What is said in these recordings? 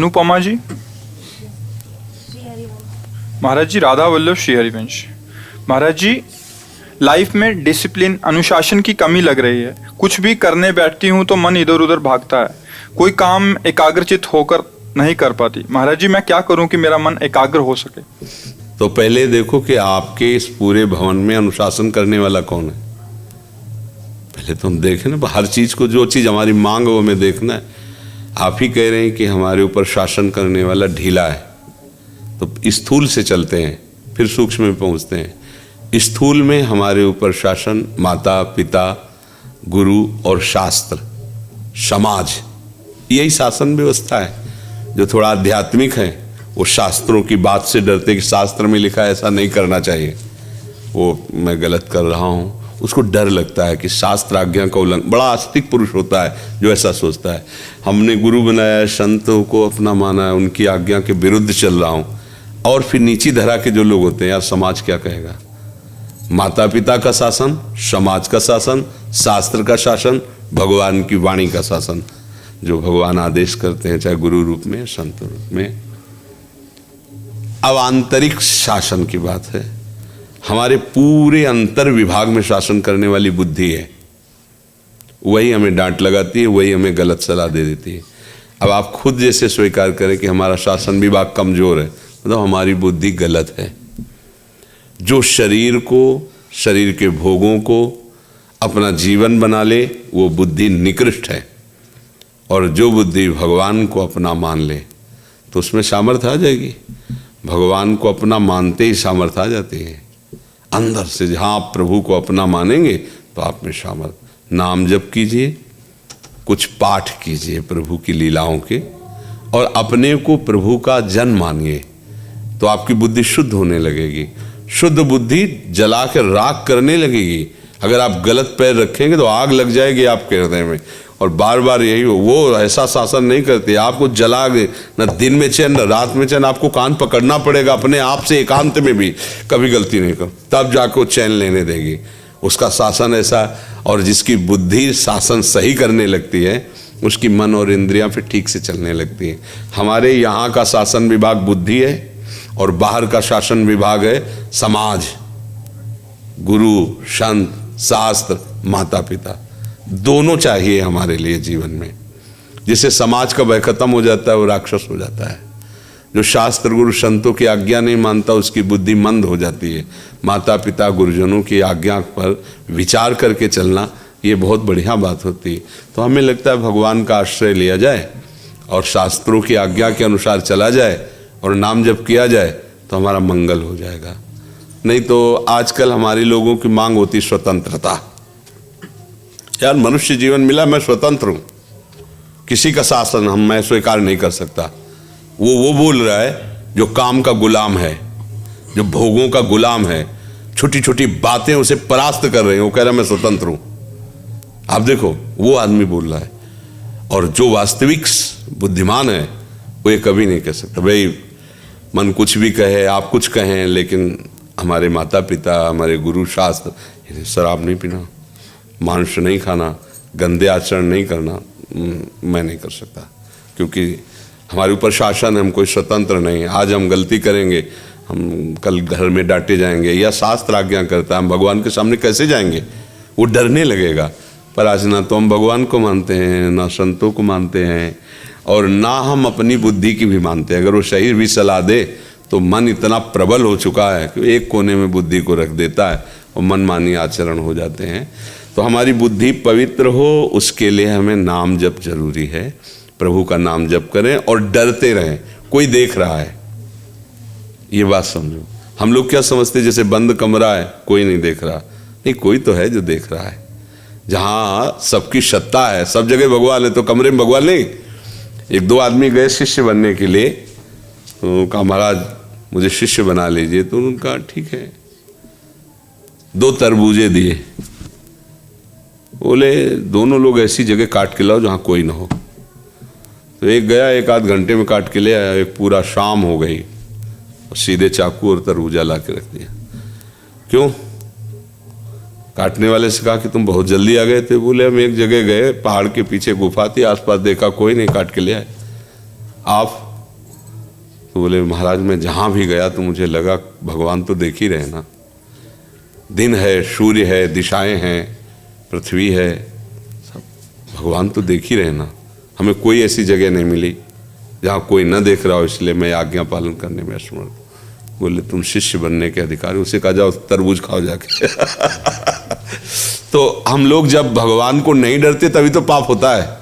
अनुपमा जी, महाराज जी राधा वल्लभ श्री हरिवंश। महाराज जी, life में discipline अनुशासन की कमी लग रही है। कुछ भी करने बैठती हूँ तो मन इधर उधर भागता है, कोई काम एकाग्रचित होकर नहीं कर पाती। महाराज जी, मैं क्या करूँ कि मेरा मन एकाग्र हो सके? तो पहले देखो कि आपके इस पूरे भवन में अनुशासन करने वाला कौन है। पहले तो हम देखें ना, हर चीज को, जो चीज हमारी मांग वो हमें देखना है। आप ही कह रहे हैं कि हमारे ऊपर शासन करने वाला ढीला है, तो स्थूल से चलते हैं फिर सूक्ष्म में पहुंचते हैं। स्थूल में हमारे ऊपर शासन माता पिता, गुरु और शास्त्र, समाज, यही शासन व्यवस्था है। जो थोड़ा आध्यात्मिक है वो शास्त्रों की बात से डरते कि शास्त्र में लिखा है ऐसा नहीं करना चाहिए, वो मैं गलत कर रहा हूँ, उसको डर लगता है कि शास्त्र आज्ञा का उल्लंघन। बड़ा आस्तिक पुरुष होता है जो ऐसा सोचता है। हमने गुरु बनाया, संतों को अपना माना है, उनकी आज्ञा के विरुद्ध चल रहा हूँ। और फिर नीची धरा के जो लोग होते हैं, यार समाज क्या कहेगा। माता पिता का शासन, समाज का शासन, शास्त्र का शासन, भगवान की वाणी का शासन, जो भगवान आदेश करते हैं, चाहे गुरु रूप में संत रूप में। अब आंतरिक शासन की बात है। हमारे पूरे अंतर विभाग में शासन करने वाली बुद्धि है, वही हमें डांट लगाती है, वही हमें गलत सलाह दे देती है। अब आप खुद जैसे स्वीकार करें कि हमारा शासन विभाग कमजोर है, मतलब हमारी बुद्धि गलत है। जो शरीर को, शरीर के भोगों को अपना जीवन बना ले, वो बुद्धि निकृष्ट है। और जो बुद्धि भगवान को अपना मान ले तो उसमें सामर्थ्य आ जाएगी। भगवान को अपना मानते ही सामर्थ्य आ जाती है अंदर से। जहाँ आप प्रभु को अपना मानेंगे तो आप में सामर्थ्य। नाम जप कीजिए, कुछ पाठ कीजिए प्रभु की लीलाओं के, और अपने को प्रभु का जन मानिए, तो आपकी बुद्धि शुद्ध होने लगेगी। शुद्ध बुद्धि जला के राख करने लगेगी। अगर आप गलत पैर रखेंगे तो आग लग जाएगी आपके हृदय में। और बार बार यही हो, वो ऐसा शासन नहीं करती, आपको जला के, न दिन में चैन न रात में चैन। आपको कान पकड़ना पड़ेगा अपने आप से, एकांत में भी कभी गलती नहीं कर, तब जाके वो चैन लेने देगी। उसका शासन ऐसा। और जिसकी बुद्धि शासन सही करने लगती है, उसकी मन और इंद्रियां फिर ठीक से चलने लगती हैं। हमारे यहाँ का शासन विभाग बुद्धि है और बाहर का शासन विभाग है समाज, गुरु, संत, शास्त्र, माता पिता। दोनों चाहिए हमारे लिए जीवन में। जिससे समाज का भय खत्म हो जाता है, वो राक्षस हो जाता है। जो शास्त्र गुरु संतों की आज्ञा नहीं मानता, उसकी बुद्धि मंद हो जाती है। माता पिता गुरुजनों की आज्ञा पर विचार करके चलना, ये बहुत बढ़िया बात होती है। तो हमें लगता है भगवान का आश्रय लिया जाए और शास्त्रों की आज्ञा के अनुसार चला जाए और नाम जप किया जाए तो हमारा मंगल हो जाएगा। नहीं तो आजकल हमारी लोगों की मांग होती स्वतंत्रता। यार मनुष्य जीवन मिला, मैं स्वतंत्र हूं, किसी का शासन मैं स्वीकार नहीं कर सकता। वो बोल रहा है जो काम का गुलाम है, जो भोगों का गुलाम है, छोटी छोटी बातें उसे परास्त कर रहे हैं, वो कह रहा है मैं स्वतंत्र हूं। आप देखो, वो आदमी बोल रहा है। और जो वास्तविक बुद्धिमान है वो ये कभी नहीं कह सकता। भाई मन कुछ भी कहे, आप कुछ कहें, लेकिन हमारे माता पिता, हमारे गुरु, शास्त्र, शराब नहीं पीना, मांस नहीं खाना, गंदे आचरण नहीं करना, मैं नहीं कर सकता, क्योंकि हमारे ऊपर शासन है, हम कोई स्वतंत्र नहीं है। आज हम गलती करेंगे, हम कल घर में डांटे जाएंगे, या शास्त्र आज्ञा करता है, हम भगवान के सामने कैसे जाएंगे, वो डरने लगेगा। पर आज ना तो हम भगवान को मानते हैं, ना संतों को मानते हैं, और ना हम अपनी बुद्धि की भी मानते हैं। अगर वो शरीर भी सलाह दे तो मन इतना प्रबल हो चुका है कि एक कोने में बुद्धि को रख देता है और मनमानी आचरण हो जाते हैं। तो हमारी बुद्धि पवित्र हो, उसके लिए हमें नाम जप जरूरी है। प्रभु का नाम जप करें और डरते रहें। कोई देख रहा है, ये बात समझो। हम लोग क्या समझते, जैसे बंद कमरा है, कोई नहीं देख रहा। नहीं, कोई तो है जो देख रहा है। जहाँ सबकी सत्ता है, सब जगह भगवान है, तो कमरे में भगवान नहीं। एक दो आदमी गए शिष्य बनने के लिए, तो कहा महाराज मुझे शिष्य बना लीजिए। तो उनका ठीक है, 2 तरबूजे दिए, बोले दोनों लोग ऐसी जगह काट के लाओ जहाँ कोई ना हो। तो एक गया, 1 आध घंटे में काट के ले आया। एक पूरा शाम हो गई और सीधे चाकू और तरबूजा ला के रख दिया। क्यों? काटने वाले से कहा कि तुम बहुत जल्दी आ गए थे। बोले हम एक जगह गए, पहाड़ के पीछे गुफा थी, आसपास देखा कोई नहीं, काट के ले आए। आप तो बोले महाराज मैं जहाँ भी गया तो मुझे लगा भगवान तो देख ही रहे ना, दिन है, सूर्य है, दिशाएं हैं, पृथ्वी है, सब भगवान तो देख ही रहे ना। हमें कोई ऐसी जगह नहीं मिली जहाँ कोई न देख रहा हो, इसलिए मैं आज्ञा पालन करने में असमर्थ। बोले तुम शिष्य बनने के अधिकारी। उसे कहा जाओ तरबूज खाओ जाके। तो हम लोग जब भगवान को नहीं डरते तभी तो पाप होता है।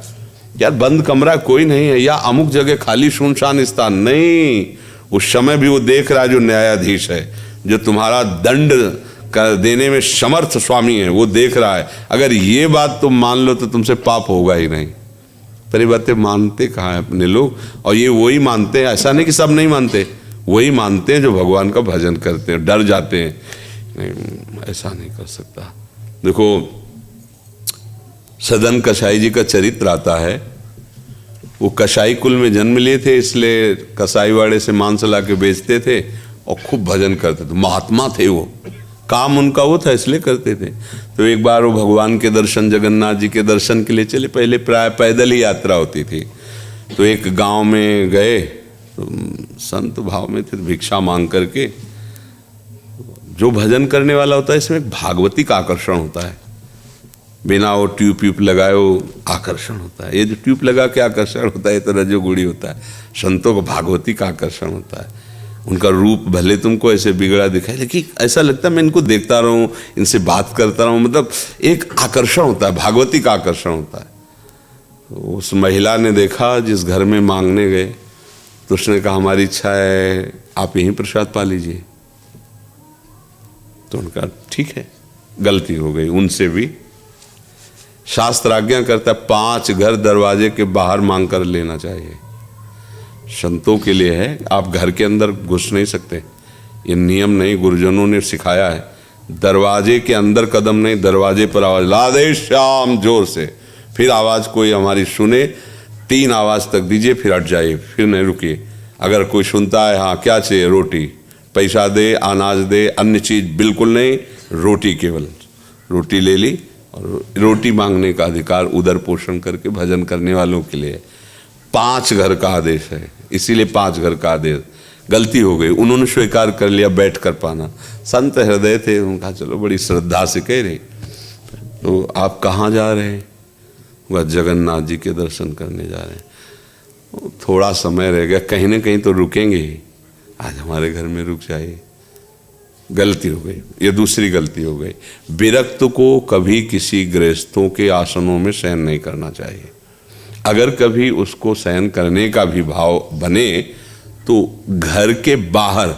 यार बंद कमरा कोई नहीं है, या अमुक जगह खाली सुनसान स्थान नहीं, उस समय भी वो देख रहा है जो न्यायाधीश है, जो तुम्हारा दंड देने में समर्थ स्वामी है, वो देख रहा है। अगर ये बात तुम मान लो तो तुमसे पाप होगा ही नहीं। पर ये बातें मानते कहाँ हैं अपने लोग, और ये वही मानते हैं, ऐसा नहीं कि सब नहीं मानते, वही मानते हैं जो भगवान का भजन करते हैं, डर जाते हैं। नहीं, ऐसा नहीं कर सकता। देखो सदन कसाई जी का चरित्र आता है। वो कसाई कुल में जन्म लिए थे, इसलिए कसाई वाड़े से मांस ला के बेचते थे और खूब भजन करते थे। महात्मा थे वो, काम उनका वो था इसलिए करते थे। तो एक बार वो भगवान के दर्शन, जगन्नाथ जी के दर्शन के लिए चले। पहले प्राय पैदल ही यात्रा होती थी। तो एक गांव में गए, तो संत भाव में थे, भिक्षा मांग करके। जो भजन करने वाला होता है इसमें एक भागवती का आकर्षण होता है, बिना वो ट्यूब लगाए वो आकर्षण होता है। ये जो ट्यूब लगा के आकर्षण होता है ये तो रजोगुणी होता है। संतों को भागवती का आकर्षण होता है। उनका रूप भले तुमको ऐसे बिगड़ा दिखाए, लेकिन ऐसा लगता है मैं इनको देखता रहूं, इनसे बात करता रहूं, मतलब एक आकर्षण होता है, भागवती का आकर्षण होता है। उस महिला ने देखा जिस घर में मांगने गए, तो उसने कहा हमारी इच्छा है आप यहीं प्रसाद पा लीजिए। तो उनका ठीक है, गलती हो गई उनसे भी। शास्त्र आज्ञा करता है 5 घर दरवाजे के बाहर मांग कर लेना चाहिए। संतों के लिए है, आप घर के अंदर घुस नहीं सकते, ये नियम नहीं, गुरुजनों ने सिखाया है। दरवाजे के अंदर कदम नहीं, दरवाजे पर आवाज, राधे श्याम, जोर से। फिर आवाज कोई हमारी सुने, 3 आवाज तक दीजिए, फिर हट जाइए, फिर नहीं रुकिए। अगर कोई सुनता है, हाँ क्या चाहिए, रोटी, पैसा दे, अनाज दे, अन्य चीज बिल्कुल नहीं, रोटी केवल। रोटी ले ली, और रोटी मांगने का अधिकार उदर पोषण करके भजन करने वालों के लिए 5 घर का आदेश है, इसीलिए 5 घर का आदेश। गलती हो गई, उन्होंने स्वीकार कर लिया बैठ कर पाना। संत हृदय थे, उनका चलो बड़ी श्रद्धा से कह रहे, तो आप कहाँ जा रहे हैं? वह जगन्नाथ जी के दर्शन करने जा रहे हैं। थोड़ा समय रह गया, कहीं ना कहीं तो रुकेंगे ही, आज हमारे घर में रुक जाइए। गलती हो गई, ये दूसरी गलती हो गई। विरक्त को कभी किसी गृहस्थों के आसनों में शयन नहीं करना चाहिए। अगर कभी उसको शयन करने का भी भाव बने तो घर के बाहर,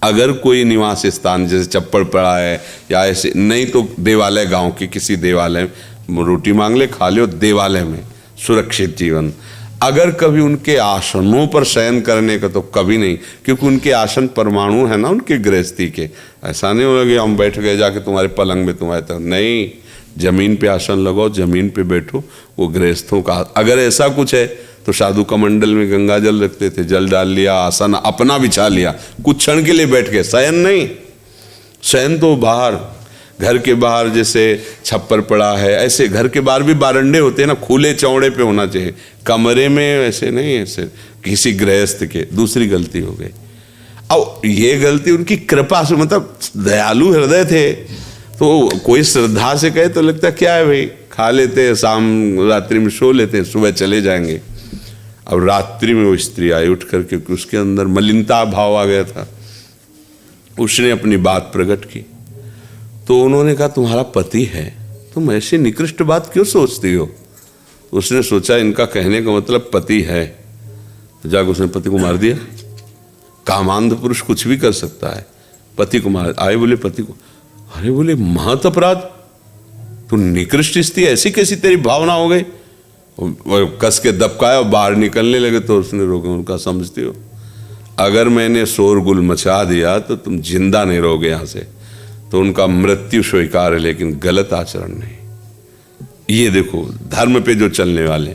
अगर कोई निवास स्थान जैसे चप्पड़ पड़ा है या ऐसे, नहीं तो देवालय, गांव के किसी देवालय, रोटी मांग ले, खा लो देवालय में, सुरक्षित जीवन। अगर कभी उनके आसनों पर शयन करने का तो कभी नहीं, क्योंकि उनके आसन परमाणु है ना उनके गृहस्थी के। ऐसा नहीं हो गया हम बैठ गए जाके तुम्हारे पलंग में, तुम्हारे तो नहीं, जमीन पे आसन लगाओ, जमीन पे बैठो, वो गृहस्थों का। अगर ऐसा कुछ है तो साधु कमंडल में गंगा जल रखते थे, जल डाल लिया, आसन अपना बिछा लिया, कुछ क्षण के लिए बैठ गए, शयन नहीं। शयन तो बाहर, घर के बाहर जैसे छप्पर पड़ा है, ऐसे घर के बाहर भी बारंडे होते हैं ना, खुले चौड़े पे होना चाहिए, कमरे में ऐसे नहीं, ऐसे किसी गृहस्थ के। दूसरी गलती हो गई। अब ये गलती उनकी कृपा से, मतलब दयालु हृदय थे, तो कोई श्रद्धा से कहे तो लगता क्या है भाई, खा लेते हैं, शाम रात्रि में सो लेते हैं, सुबह चले जाएंगे। अब रात्रि में वो स्त्री आई उठ कर, क्योंकि उसके अंदर मलिनता भाव आ गया था। उसने अपनी बात प्रकट की, तो उन्होंने कहा तुम्हारा पति है, तुम ऐसी निकृष्ट बात क्यों सोचती हो? उसने सोचा इनका कहने का मतलब पति है, जाकर उसने पति को मार दिया। कामांध पुरुष कुछ भी कर सकता है, पति को मार। आए बोले पति को, अरे बोले महत अपराध, तू निकृष्ट स्त्री, ऐसी कैसी तेरी भावना हो गई? कस के दबकाया और बाहर निकलने लगे। तो उसने रोका, उनका समझते हो, अगर मैंने शोरगुल मचा दिया तो तुम जिंदा नहीं रहोगे यहाँ से। तो उनका मृत्यु स्वीकार है, लेकिन गलत आचरण नहीं। ये देखो धर्म पे जो चलने वाले,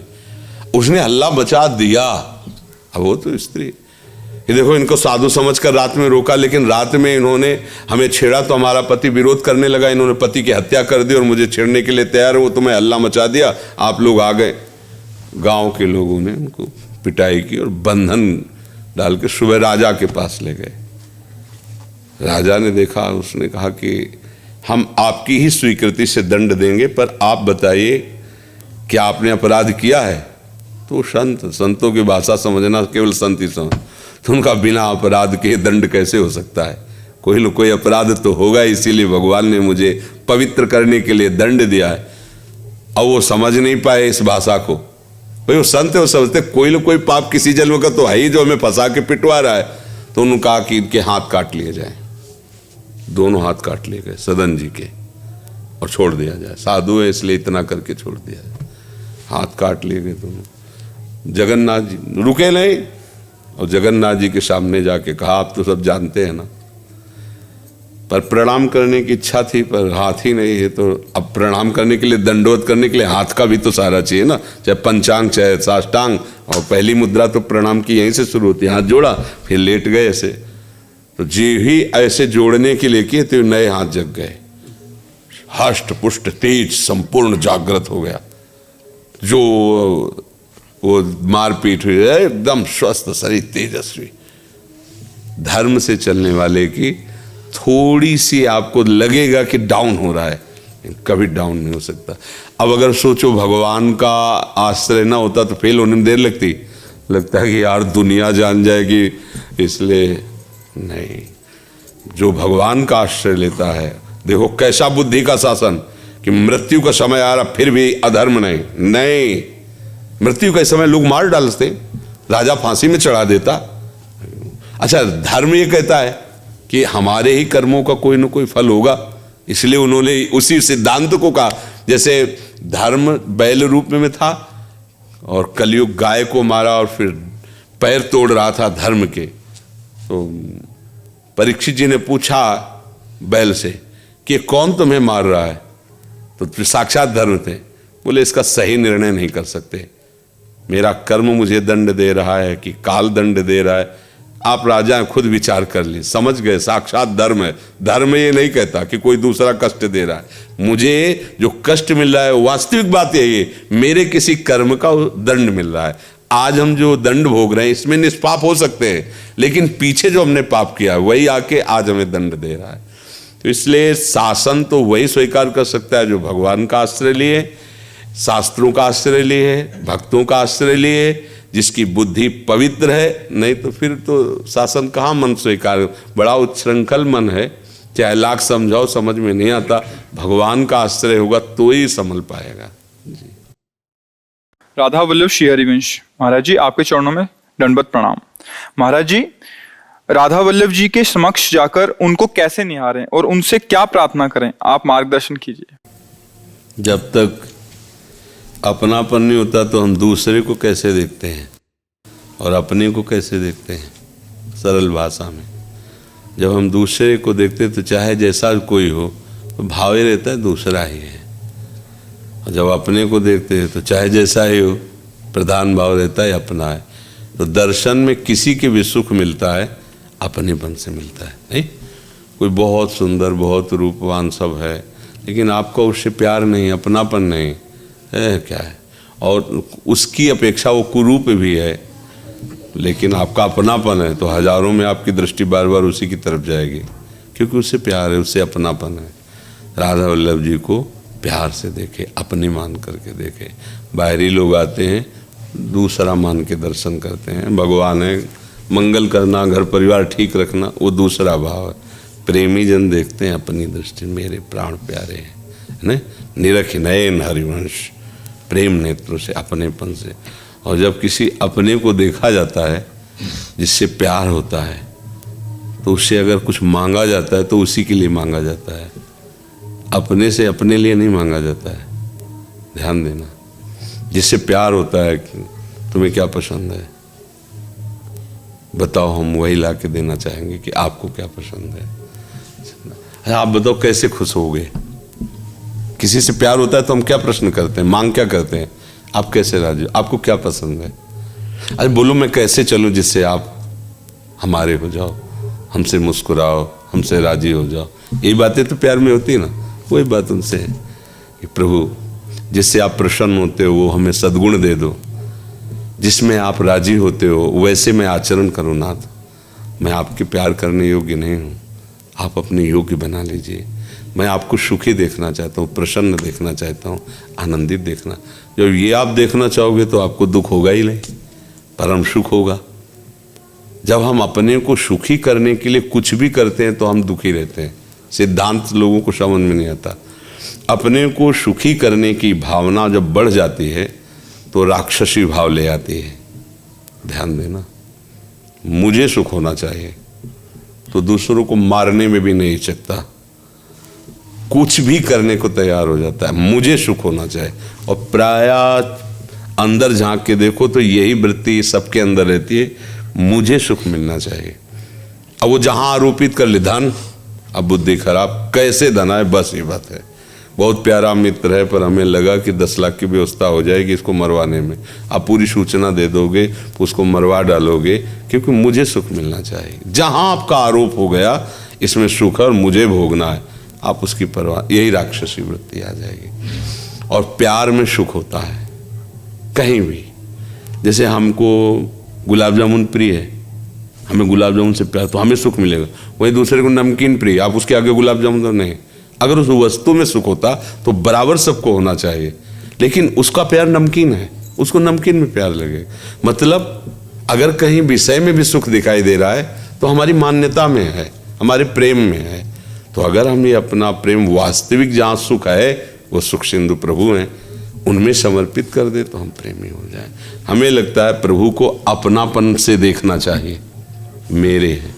उसने हल्ला मचा दिया। अब वो तो स्त्री, ये देखो इनको साधु समझकर रात में रोका, लेकिन रात में इन्होंने हमें छेड़ा तो हमारा पति विरोध करने लगा, इन्होंने पति की हत्या कर दी और मुझे छेड़ने के लिए तैयार है। वो तुम्हें हल्ला मचा दिया, आप लोग आ गए। गांव के लोगों ने उनको पिटाई की और बंधन डाल के सुबह राजा के पास ले गए। राजा ने देखा, उसने कहा कि हम आपकी ही स्वीकृति से दंड देंगे, पर आप बताइए क्या आपने अपराध किया है? तो संतों की भाषा समझना केवल संत ही समझ। तो उनका बिना अपराध के दंड कैसे हो सकता है? कोई न कोई अपराध तो होगा, इसीलिए भगवान ने मुझे पवित्र करने के लिए दंड दिया है। अब वो समझ नहीं पाए इस भाषा को। भाई वो संत है, वो समझते कोई न कोई पाप किसी जन्म का तो है ही जो हमें फंसा के पिटवा रहा है। तो उन्होंने कहा कि इनके हाथ काट लिए जाए। दोनों हाथ काट लिए गए सदन जी के और छोड़ दिया जाए। साधु है इसलिए इतना करके छोड़ दिया जाए। हाथ काट लिए गए दोनों। जगन्नाथ जी रुके नहीं और जगन्नाथ जी के सामने जाके कहा, आप तो सब जानते हैं ना, पर प्रणाम करने की इच्छा थी पर हाथ ही नहीं है। तो अब प्रणाम करने के लिए, दंडवत करने के लिए हाथ का भी तो सहारा चाहिए ना, चाहे पंचांग चाहे साष्टांग। और पहली मुद्रा तो प्रणाम की यहीं से शुरू होती है। हाथ जोड़ा, फिर लेट गए ऐसे। तो जी ही ऐसे जोड़ने के लिए किए तो नए हाथ जग गए। हष्ट पुष्ट तेज संपूर्ण जागृत हो गया। जो वो मारपीट हुई है एकदम स्वस्थ शरीर तेजस्वी। धर्म से चलने वाले की थोड़ी सी आपको लगेगा कि डाउन हो रहा है, कभी डाउन नहीं हो सकता। अब अगर सोचो भगवान का आश्रय ना होता तो फेल होने में देर लगता है कि यार दुनिया जान जाएगी, इसलिए नहीं। जो भगवान का आश्रय लेता है, देखो कैसा बुद्धि का शासन कि मृत्यु का समय आ रहा फिर भी अधर्म नहीं। मृत्यु के समय लोग मार डालते, राजा फांसी में चढ़ा देता। अच्छा, धर्म ये कहता है कि हमारे ही कर्मों का कोई ना कोई फल होगा, इसलिए उन्होंने उसी सिद्धांत को कहा। जैसे धर्म बैल रूप में था और कलयुग गाय को मारा और फिर पैर तोड़ रहा था धर्म के। तो परीक्षित जी ने पूछा बैल से कि कौन तुम्हें मार रहा है? तो साक्षात धर्म थे। बोले इसका सही निर्णय नहीं कर सकते, मेरा कर्म मुझे दंड दे रहा है कि काल दंड दे रहा है। आप राजा खुद विचार कर ली, समझ गए साक्षात धर्म है। धर्म ये नहीं कहता कि कोई दूसरा कष्ट दे रहा है, मुझे जो कष्ट मिल रहा है वास्तविक बात यही है, मेरे किसी कर्म का दंड मिल रहा है। आज हम जो दंड भोग रहे हैं इसमें निष्पाप हो सकते हैं, लेकिन पीछे जो हमने पाप किया वही आके आज हमें दंड दे रहा है। तो इसलिए शासन तो वही स्वीकार कर सकता है जो भगवान का आश्रय लिए, शास्त्रों का आश्रय लिए, भक्तों का आश्रय लिए, जिसकी बुद्धि पवित्र है। नहीं तो फिर तो शासन कहाँ मन स्वीकार। बड़ा उच्छृंखल मन है, चाहे लाख समझाओ समझ में नहीं आता। भगवान का आश्रय होगा तो ही संभल पाएगा। जी। राधा वल्लभ श्री हरिवंश महाराज जी, आपके चरणों में दंडवत प्रणाम। महाराज जी, राधा वल्लभ जी के समक्ष जाकर उनको कैसे निहारें और उनसे क्या प्रार्थना करें, आप मार्गदर्शन कीजिए। जब तक अपनापन नहीं होता तो हम दूसरे को कैसे देखते हैं और अपने को कैसे देखते हैं? सरल भाषा में, जब हम दूसरे को देखते तो चाहे जैसा कोई हो तो भाव ही रहता है दूसरा ही है। और जब अपने को देखते हैं तो चाहे जैसा ही हो प्रधान भाव रहता है अपना है। तो दर्शन में किसी के भी सुख मिलता है अपनेपन से मिलता है। नहीं, कोई बहुत सुंदर बहुत रूपवान सब है, लेकिन आपको उससे प्यार नहीं, अपनापन नहीं है, क्या है? और उसकी अपेक्षा वो कुरूप भी है, लेकिन आपका अपनापन है, तो हजारों में आपकी दृष्टि बार बार उसी की तरफ जाएगी, क्योंकि उससे प्यार है, उससे अपनापन है। राधा वल्लभ जी को प्यार से देखे, अपने मान करके देखे। बाहरी लोग आते हैं दूसरा मान के दर्शन करते हैं। भगवान है मंगल करना, घर परिवार ठीक रखना, वो दूसरा भाव है। प्रेमी जन देखते हैं अपनी दृष्टि, मेरे प्राण प्यारे हैं, निरख नयन हरिवंश, प्रेम नेत्रों से, अपनेपन से। और जब किसी अपने को देखा जाता है जिससे प्यार होता है, तो उससे अगर कुछ मांगा जाता है तो उसी के लिए मांगा जाता है, अपने से अपने लिए नहीं मांगा जाता है। ध्यान देना, जिससे प्यार होता है कि तुम्हें क्या पसंद है बताओ, हम वही ला के देना चाहेंगे कि आपको क्या पसंद है। आप बताओ कैसे खुश होगे? किसी से प्यार होता है तो हम क्या प्रश्न करते हैं, मांग क्या करते हैं? आप कैसे राजी, आपको क्या पसंद है? अरे बोलो मैं कैसे चलूं जिससे आप हमारे हो जाओ, हमसे मुस्कुराओ, हमसे राजी हो जाओ। ये बातें तो प्यार में होती है ना। वही बात उनसे है कि प्रभु जिससे आप प्रसन्न होते हो वो हमें सद्गुण दे दो, जिसमें आप राजी होते हो वैसे मैं आचरण करूँ नाथ। मैं आपके प्यार करने योग्य नहीं हूँ, आप अपने योग्य बना लीजिए। मैं आपको सुखी देखना चाहता हूँ, प्रसन्न देखना चाहता हूँ, आनंदित देखना। जब ये आप देखना चाहोगे तो आपको दुख होगा ही नहीं, परम सुख होगा। जब हम अपने को सुखी करने के लिए कुछ भी करते हैं तो हम दुखी रहते हैं। सिद्धांत लोगों को समझ में नहीं आता। अपने को सुखी करने की भावना जब बढ़ जाती है तो राक्षसी भाव ले आती है। ध्यान देना, मुझे सुख होना चाहिए तो दूसरों को मारने में भी नहीं हिचकता, कुछ भी करने को तैयार हो जाता है। मुझे सुख होना चाहिए। और प्रायः अंदर झांक के देखो तो यही वृत्ति सबके अंदर रहती है, मुझे सुख मिलना चाहिए। अब वो जहां आरोपित कर ले धन, अब बुद्धि खराब, कैसे धन आए, बस ये बात है। बहुत प्यारा मित्र है पर हमें लगा कि 10 लाख की व्यवस्था हो जाएगी इसको मरवाने में। आप पूरी सूचना दे दोगे, उसको मरवा डालोगे, क्योंकि मुझे सुख मिलना चाहिए। जहां आपका आरोप हो गया इसमें सुख है और मुझे भोगना है, आप उसकी परवाह, यही राक्षसी वृत्ति आ जाएगी। और प्यार में सुख होता है कहीं भी। जैसे हमको गुलाब जामुन प्रिय है, हमें गुलाब जामुन से प्यार, तो हमें सुख मिलेगा। वहीं दूसरे को नमकीन प्रिय, आप उसके आगे गुलाब जामुन तो नहीं। अगर उस वस्तु में सुख होता तो बराबर सबको होना चाहिए, लेकिन उसका प्यार नमकीन है, उसको नमकीन में प्यार लगे। मतलब अगर कहीं विषय में भी सुख दिखाई दे रहा है तो हमारी मान्यता में है, हमारे प्रेम में है। तो अगर हम ये अपना प्रेम वास्तविक जहाँ सुख है, वो सुख सिंधु प्रभु हैं, उनमें समर्पित कर दे तो हम प्रेमी हो जाए। हमें लगता है प्रभु को अपनापन से देखना चाहिए, मेरे हैं,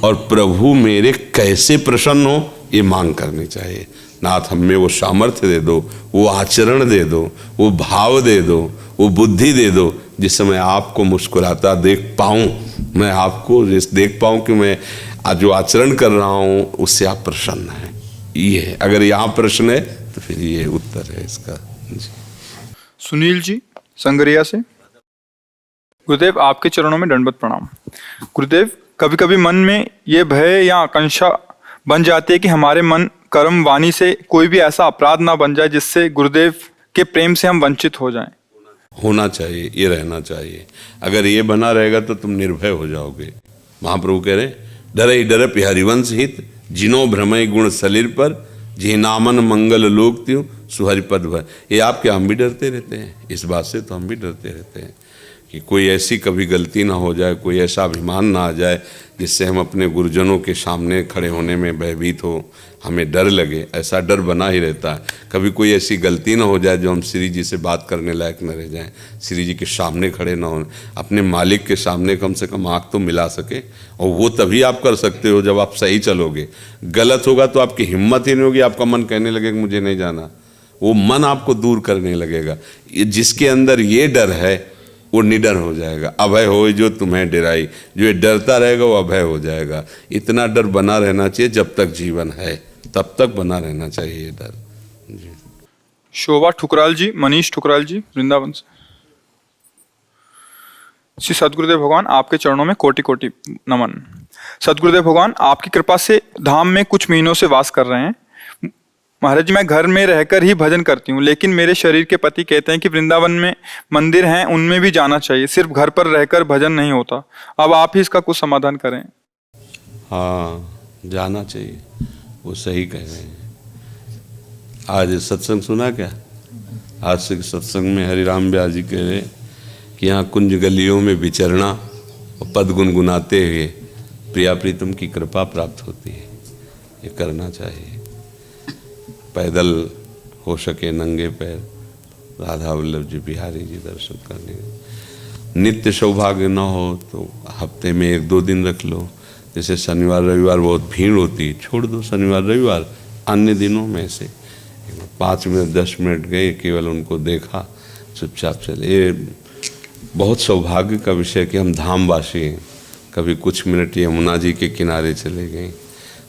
और प्रभु मेरे कैसे प्रसन्न हो ये मांग करनी चाहिए। नाथ हमें वो सामर्थ्य दे दो, वो आचरण दे दो, वो भाव दे दो, वो बुद्धि दे दो, जिस समय आपको मुस्कुराता देख पाऊं, मैं आपको देख पाऊं कि मैं आज जो आचरण कर रहा हूं उससे आप प्रसन्न हैं। ये है, अगर यहाँ प्रश्न है तो फिर ये उत्तर है इसका। जी। सुनील जी संगरिया से। गुरुदेव आपके चरणों में दंडवत प्रणाम। गुरुदेव, कभी कभी मन में ये भय या आकांक्षा बन जाती है कि हमारे मन कर्म वाणी से कोई भी ऐसा अपराध ना बन जाए जिससे गुरुदेव के प्रेम से हम वंचित हो जाएं। होना चाहिए, ये रहना चाहिए। अगर ये बना रहेगा तो तुम निर्भय हो जाओगे। महाप्रभु कह रहे डरे डरप हरिवंश हित, जिनो भ्रमय गुण सलिर पर, जिनामन मंगल लोक त्यों सुहरिपद भर। ये आपके हम भी डरते रहते हैं, इस बात से तो हम भी डरते रहते हैं कि कोई ऐसी कभी गलती ना हो जाए, कोई ऐसा अभिमान ना आ जाए जिससे हम अपने गुरुजनों के सामने खड़े होने में भयभीत हो, हमें डर लगे। ऐसा डर बना ही रहता है। कभी कोई ऐसी गलती ना हो जाए जो हम श्री जी से बात करने लायक न रह जाएं, श्री जी के सामने खड़े ना हो, अपने मालिक के सामने कम से कम आँख तो मिला सके। और वो तभी आप कर सकते हो जब आप सही चलोगे। गलत होगा तो आपकी हिम्मत ही नहीं होगी, आपका मन कहने लगेगा मुझे नहीं जाना, वो मन आपको दूर करने लगेगा। जिसके अंदर ये डर है वो निडर हो जाएगा। अभय हो जो तुम्हें डराई, जो ये डरता रहेगा वो अभय हो जाएगा। इतना डर बना रहना चाहिए, जब तक जीवन है तब तक बना रहना चाहिए ये डर। जी। शोभा ठुकराल जी, मनीष ठुकराल जी वृंदावन से। श्री सदगुरुदेव भगवान आपके चरणों में कोटि कोटि नमन। सदगुरुदेव भगवान आपकी कृपा से धाम में कुछ महीनों से वास कर रहे हैं। महाराज जी, मैं घर में रहकर ही भजन करती हूँ, लेकिन मेरे शरीर के पति कहते हैं कि वृंदावन में मंदिर हैं, उनमें भी जाना चाहिए, सिर्फ घर पर रहकर भजन नहीं होता। अब आप ही इसका कुछ समाधान करें। हाँ, जाना चाहिए, वो सही कह रहे हैं। आज सत्संग सुना क्या? आज से सत्संग में हरिराम व्यास जी कह रहे कि यहाँ कुंज गलियों में विचरना और पद गुनगुनाते हुए प्रिया प्रीतम की कृपा प्राप्त होती है। ये करना चाहिए। पैदल हो सके नंगे पैर राधा वल्लभ जी बिहारी जी दर्शन करने। नित्य सौभाग्य न हो तो हफ्ते में 1-2 दिन रख लो। जैसे शनिवार रविवार बहुत भीड़ होती है, छोड़ दो शनिवार रविवार, अन्य दिनों में से 5 मिनट 10 मिनट गए, केवल उनको देखा, चुपचाप चले। ये बहुत सौभाग्य का विषय कि हम धामवासी हैं। कभी कुछ मिनट यमुना जी के किनारे चले गए,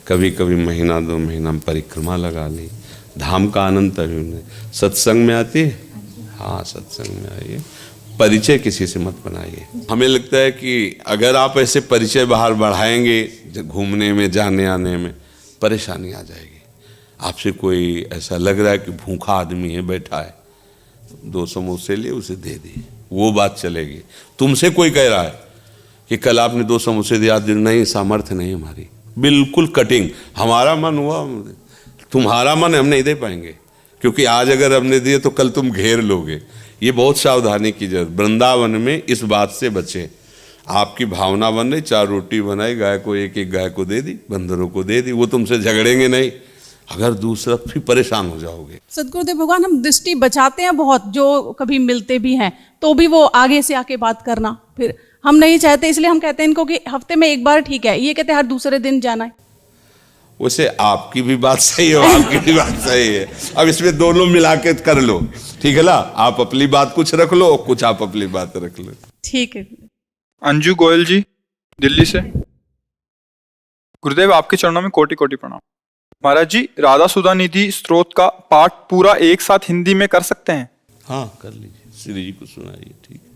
कभी कभी महीना 2 महीना परिक्रमा लगा ली। धाम का आनंद तभी उन्हें। सत्संग में आती है, हाँ सत्संग में आइए, परिचय किसी से मत बनाइए। हमें लगता है कि अगर आप ऐसे परिचय बाहर बढ़ाएंगे घूमने में जाने आने में, परेशानी आ जाएगी। आपसे कोई ऐसा लग रहा है कि भूखा आदमी है बैठा है, 2 समोसे लिए उसे दे दिए, वो बात चलेगी। तुमसे कोई कह रहा है कि कल आपने 2 समोसे दिया, नहीं सामर्थ्य नहीं हमारी, बिल्कुल कटिंग। हमारा मन हुआ, तुम्हारा मन हम नहीं दे पाएंगे, क्योंकि आज अगर हमने दिए तो कल तुम घेर लोगे। ये बहुत सावधानी की जरूरत। वृंदावन में इस बात से बचे। आपकी भावना बन रही, 4 रोटी बनाई, गाय को एक गाय को दे दी, बंदरों को दे दी, वो तुमसे झगड़ेंगे नहीं। अगर दूसरा फिर परेशान हो जाओगे। सदगुरुदेव भगवान, हम दृष्टि बचाते हैं बहुत, जो कभी मिलते भी हैं तो भी वो आगे से आके बात करना, फिर हम नहीं चाहते, इसलिए हम कहते हैं इनको कि हफ्ते में एक बार ठीक है, ये कहते हैं हर दूसरे दिन जाना है। वैसे आपकी भी बात सही है, आपकी भी बात सही है। अब इसमें दोनों मिला के कर लो, ठीक है ना? आप अपनी बात कुछ रख लो, कुछ आप अपनी बात रख लो। ठीक है। अंजू गोयल जी, दिल्ली से। गुरुदेव, आपके चरणों में कोटि कोटि प्रणाम। महाराज जी, राधा सुधा निधि स्तोत्र का पाठ पूरा एक साथ हिंदी में कर सकते हैं? हाँ, कर लीजिए, श्री जी को सुनाइए, ठीक है।